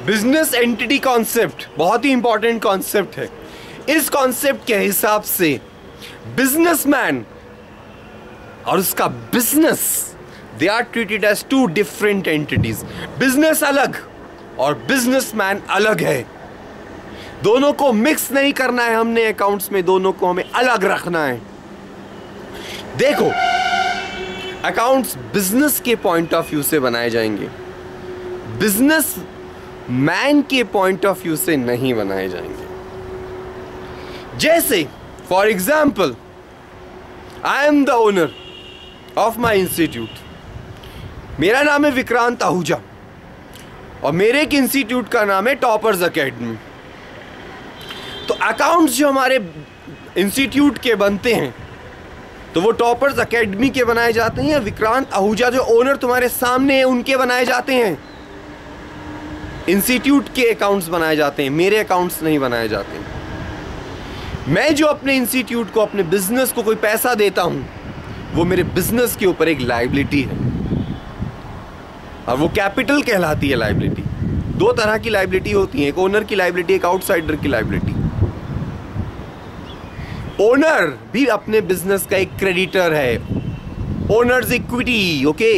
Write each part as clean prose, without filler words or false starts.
Business entity concept बहुत ही important concept है। इस कॉन्सेप्ट के हिसाब से बिजनेसमैन और उसका business, they are treated as two different entities. Business अलग और बिजनेसमैन अलग है, दोनों को मिक्स नहीं करना है हमने अकाउंट्स में, दोनों को हमें अलग रखना है। देखो, अकाउंट्स बिजनेस के पॉइंट ऑफ व्यू से बनाए जाएंगे, बिजनेस मैन के पॉइंट ऑफ व्यू से नहीं बनाए जाएंगे। जैसे for example, I am the owner of my institute, मेरा नाम है विक्रांत आहूजा और मेरे एक इंस्टीट्यूट का नाम है टॉपर्स एकेडमी। तो अकाउंट्स जो हमारे इंस्टीट्यूट के बनते हैं तो वो टॉपर्स एकेडमी के बनाए जाते हैं, या विक्रांत आहूजा जो ओनर तुम्हारे सामने है उनके बनाए जाते हैं। इंस्टीट्यूट के अकाउंट्स बनाए जाते हैं, मेरे अकाउंट्स नहीं बनाए जाते हैं। मैं जो अपने इंस्टीट्यूट को, अपने बिजनेस को कोई पैसा देता हूं, वो मेरे बिजनेस के ऊपर एक लायबिलिटी है और वो कैपिटल कहलाती है। लायबिलिटी दो तरह की लायबिलिटी होती है, एक ओनर की लायबिलिटी, एक आउटसाइडर की लायबिलिटी। ओनर भी अपने बिजनेस का एक क्रेडिटर है, ओनर्स इक्विटी, ओके।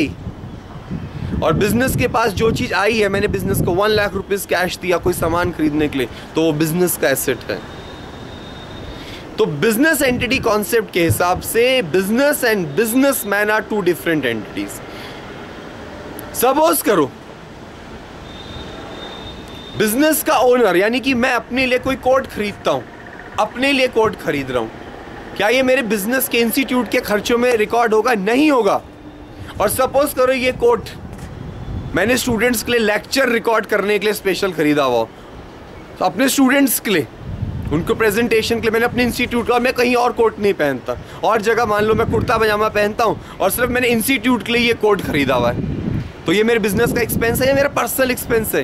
और बिजनेस के पास जो चीज आई है, मैंने बिजनेस को 1 लाख रुपीस कैश दिया कोई सामान खरीदने के लिए, तो वो बिजनेस का एसेट है। तो बिजनेस एंटिटी कॉन्सेप्ट के हिसाब से business and businessman are two different entities. Suppose करो बिजनेस का ओनर, यानी कि मैं अपने लिए कोई कोट खरीदता हूं, अपने लिए कोट खरीद रहा हूं, क्या ये मेरे बिजनेस के इंस्टीट्यूट के खर्चों में रिकॉर्ड होगा? नहीं होगा। और सपोज करो ये कोट मैंने स्टूडेंट्स के लिए लेक्चर रिकॉर्ड करने के लिए स्पेशल खरीदा हुआ, तो अपने स्टूडेंट्स के लिए, उनको प्रेजेंटेशन के लिए मैंने अपने इंस्टीट्यूट का, मैं कहीं और कोट नहीं पहनता, और जगह मान लो मैं कुर्ता पजामा पहनता हूँ और सिर्फ मैंने इंस्टीट्यूट के लिए ये कोट खरीदा हुआ है, तो ये मेरे बिजनेस का एक्सपेंस है या मेरा पर्सनल एक्सपेंस है?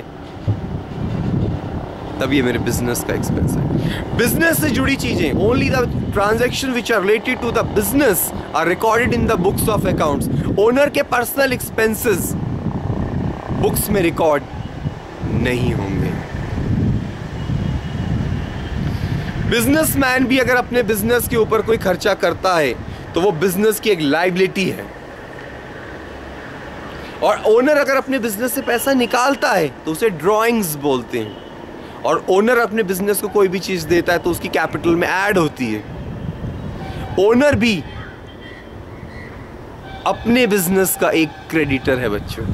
तब ये मेरे बिजनेस का एक्सपेंस है। बिजनेस से जुड़ी चीजें, only the transaction which are related to the business are recorded in the books of accounts. Owner के पर्सनल एक्सपेंसेस बुक्स में रिकॉर्ड नहीं होंगे। बिजनेसमैन भी अगर अपने बिजनेस के ऊपर कोई खर्चा करता है तो वो बिजनेस की एक लायबिलिटी है, और ओनर अगर अपने बिजनेस से पैसा निकालता है तो उसे ड्रॉइंग्स बोलते हैं, और ओनर अपने बिजनेस को कोई भी चीज देता है तो उसकी कैपिटल में ऐड होती है। ओनर भी अपने बिजनेस का एक क्रेडिटर है बच्चों।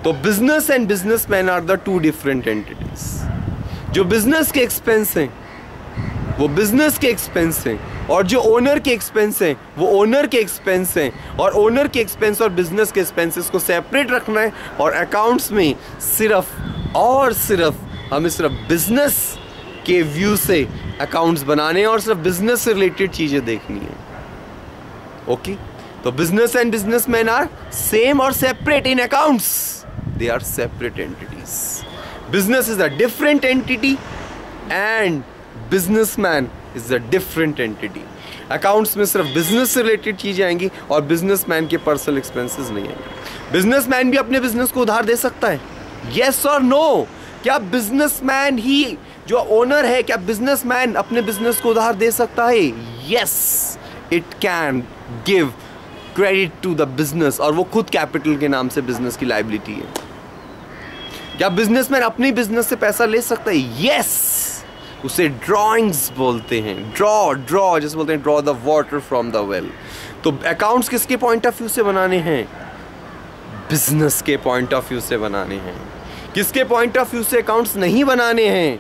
तो business and businessman are the two different entities. जो बिजनेस के एक्सपेंस हैं वो बिजनेस के एक्सपेंस हैं, और जो ओनर के एक्सपेंस हैं वो ओनर के एक्सपेंस हैं, और ओनर के एक्सपेंस और बिजनेस के एक्सपेंसेस को सेपरेट रखना है, और अकाउंट्स में सिर्फ और सिर्फ हमें सिर्फ बिजनेस के व्यू से अकाउंट्स बनाने हैं और सिर्फ बिजनेस से रिलेटेड चीजें देखनी है, ओके। तो business and businessman are same और separate in accounts, they are separate entities. Business is a different entity and businessman is a different entity. Accounts में सिर्फ बिजनेस से रिलेटेड चीजें आएंगी और बिजनेसमैन के पर्सनल एक्सपेंसेस नहीं आएंगे। बिजनेसमैन भी अपने बिजनेस को उधार दे सकता है, यस और नो? क्या बिजनेसमैन ही जो ओनर है, क्या बिजनेसमैन अपने बिजनेस को उधार दे सकता है? Yes, it can give credit to the business, और वो खुद कैपिटल के नाम से बिजनेस की लायबिलिटी है। क्या बिजनेसमैन अपने बिजनेस से पैसा ले सकता है? यस, उसे ड्रॉइंग्स बोलते हैं। ड्रॉ जैसे बोलते हैं draw the water from the well. तो अकाउंट्स किसके पॉइंट ऑफ व्यू से बनाने हैं? बिजनेस के पॉइंट ऑफ व्यू से बनाने हैं। किसके पॉइंट ऑफ व्यू से अकाउंट्स नहीं बनाने हैं?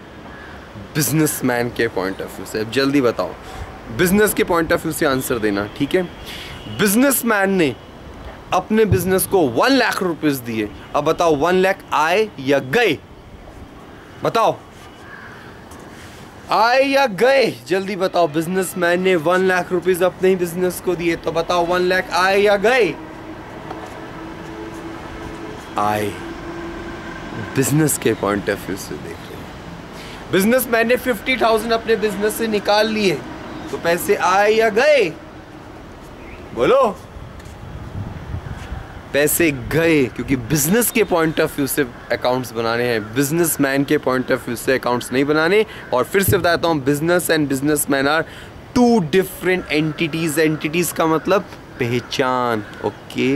बिजनेसमैन के पॉइंट ऑफ व्यू से। अब जल्दी बताओ, बिजनेस के पॉइंट ऑफ व्यू से आंसर देना, ठीक है। बिजनेसमैन ने अपने बिजनेस को 1 लाख रुपीस दिए, अब बताओ 1 लाख आए या गए? बताओ, आए या गए? जल्दी बताओ। बिजनेसमैन ने 1 लाख रुपीस अपने ही बिजनेस को दिए, तो बताओ 1 लाख आए या गए? आए। बिजनेस के पॉइंट ऑफ व्यू से देख रहे हैं। बिजनेसमैन ने 50,000 अपने बिजनेस से निकाल लिए, तो पैसे आए या गए? बोलो। पैसे गए क्योंकि बिजनेस के पॉइंट ऑफ व्यू से अकाउंट्स बनाने हैं, बिजनेसमैन के पॉइंट ऑफ व्यू से अकाउंट्स नहीं बनाने। और फिर से बताता हूँ, business and businessman are two different entities. Entities का मतलब पहचान। ओके